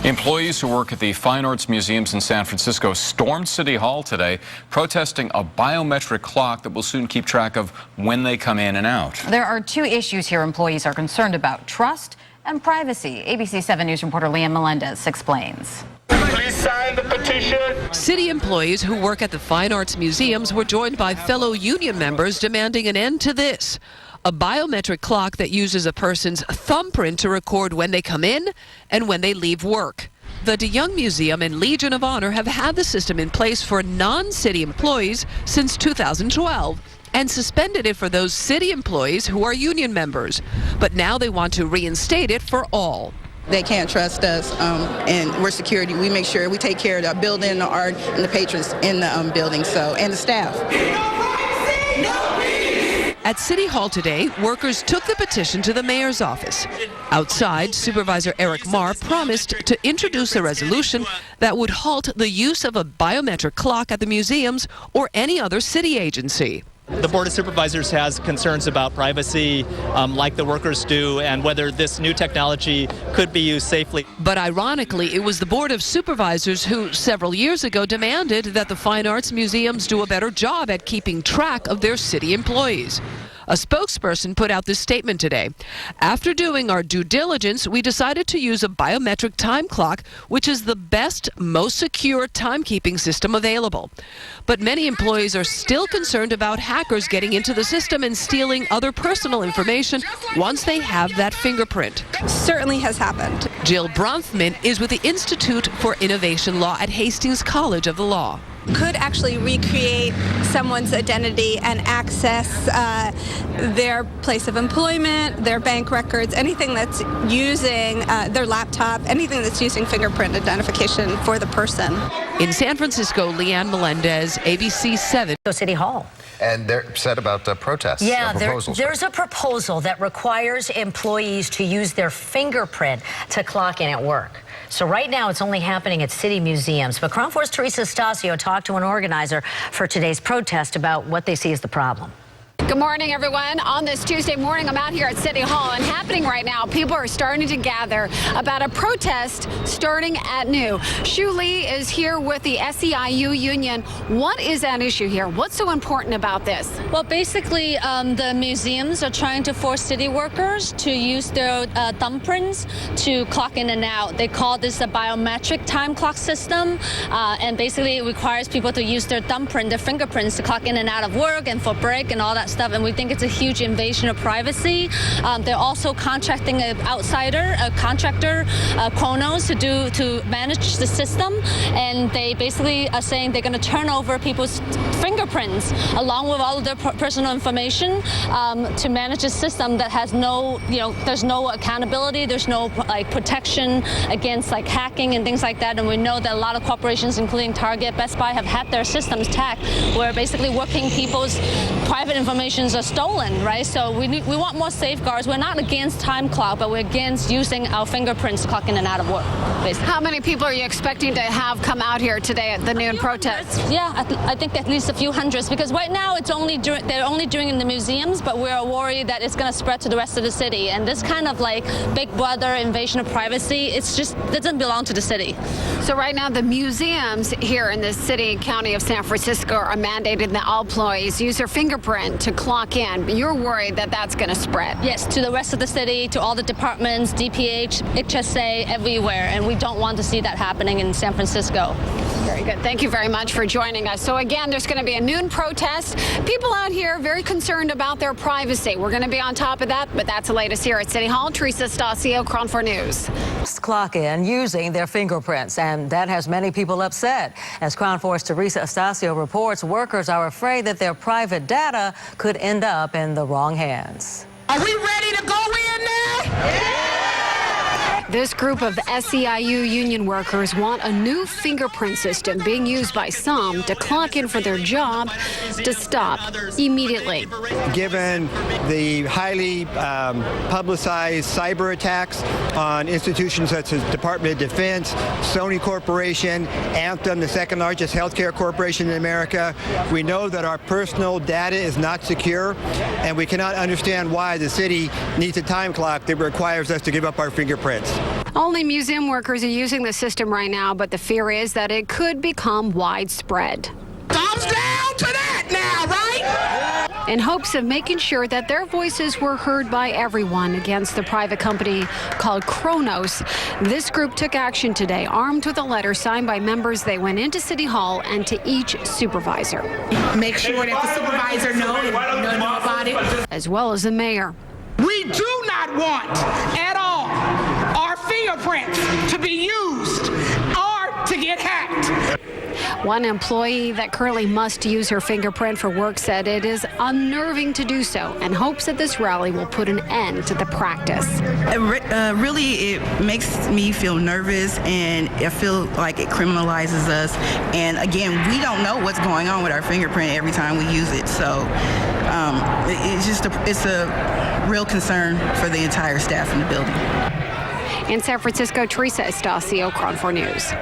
Employees who work at the Fine Arts Museums in San Francisco stormed City Hall today, protesting a biometric clock that will soon keep track of when they come in and out. There are two issues here employees are concerned about: trust and privacy. ABC 7 News reporter Leanne Melendez explains. Please sign the petition. City employees who work at the Fine Arts Museums were joined by fellow union members demanding an end to this. A biometric clock that uses a person's thumbprint to record when they come in and when they leave work. The DeYoung Museum and Legion of Honor have had the system in place for non-city employees since 2012 and suspended it for those city employees who are union members. But now they want to reinstate it for all. They can't trust us, and we're security. We make sure we take care of the building, the art, and the patrons in the building, and the staff. At City Hall today, workers took the petition to the mayor's office. Outside, Supervisor Eric Marr promised to introduce a resolution that would halt the use of a biometric clock at the museums or any other city agency. The Board of Supervisors has concerns about privacy, like the workers do, and whether this new technology could be used safely. But ironically, it was the Board of Supervisors who several years ago demanded that the Fine Arts Museums do a better job at keeping track of their city employees. A spokesperson put out this statement today. After doing our due diligence, we decided to use a biometric time clock, which is the best, most secure timekeeping system available. But many employees are still concerned about hackers getting into the system and stealing other personal information once they have that fingerprint. Certainly has happened. Jill Bronfman is with the Institute for Innovation Law at Hastings College of the Law. Could actually recreate someone's identity and access their place of employment, their bank records, anything that's using their laptop, anything that's using fingerprint identification for the person. In San Francisco, Leanne Melendez, ABC 7. City Hall. And they're upset about protests. Yeah, there's a proposal that requires employees to use their fingerprint to clock in at work. So right now it's only happening at city museums. But Crown Force Teresa Stasio talked to an organizer for today's protest about what they see as the problem. Good morning, everyone. On this Tuesday morning, I'm out here at City Hall, and happening right now, people are starting to gather about a protest starting at noon. Shu Lee is here with the SEIU union. What is at issue here? What's so important about this? Well, basically, the museums are trying to force city workers to use their thumbprints to clock in and out. They call this a biometric time clock system, and basically it requires people to use their thumbprint, their fingerprints, to clock in and out of work and for break and all that stuff, and we think it's a huge invasion of privacy. They're also contracting an outsider, a contractor, Kronos, to manage the system, and they basically are saying they're going to turn over people's fingerprints along with all of their personal information to manage a system that has no, there's no accountability, there's no protection against hacking and things like that. And we know that a lot of corporations, including Target, Best Buy, have had their systems hacked, where basically working people's private information are stolen, right? So we want more safeguards. We're not against time clock, but we're against using our fingerprints to clock in and out of work, basically. How many people are you expecting to have come out here today at the noon protest? Yeah, I think at least a few hundreds, because right now they're only doing it in the museums, but we're worried that it's going to spread to the rest of the city. And this kind of Big Brother invasion of privacy, it doesn't belong to the city. So right now the museums here in the city and county of San Francisco are mandating that all employees use their fingerprint to clock in. But you're worried that that's going to spread? Yes, to the rest of the city, to all the departments, DPH, HSA, everywhere. And we don't want to see that happening in San Francisco. Very good. Thank you very much for joining us. So again, there's going to be a noon protest. People out here very concerned about their privacy. We're going to be on top of that, but that's the latest here at City Hall. Teresa Stasio, Crown 4 News. Clock in using their fingerprints, and that has many people upset. As Crown Force Teresa Stasio reports, workers are afraid that their private data could end up in the wrong hands. Are we ready to go in there? Yeah! This group of SEIU union workers want a new fingerprint system being used by some to clock in for their job to stop immediately. Given the highly publicized cyber attacks on institutions such as Department of Defense, Sony Corporation, Anthem, the second largest healthcare corporation in America, we know that our personal data is not secure, and we cannot understand why the city needs a time clock that requires us to give up our fingerprints. Only museum workers are using the system right now, but the fear is that it could become widespread. Thumbs down to that now, right? In hopes of making sure that their voices were heard by everyone against the private company called Kronos, this group took action today. Armed with a letter signed by members, they went into City Hall and to each supervisor. Make sure that the supervisor know about it. As well as the mayor. We do not want at all our fingerprints to be used or to get hacked. One employee that currently must use her fingerprint for work said it is unnerving to do so and hopes that this rally will put an end to the practice. Really, it makes me feel nervous, and I feel like it criminalizes us. And again, we don't know what's going on with our fingerprint every time we use it. So it's a real concern for the entire staff in the building. In San Francisco, Teresa Estacio, KRON 4 News.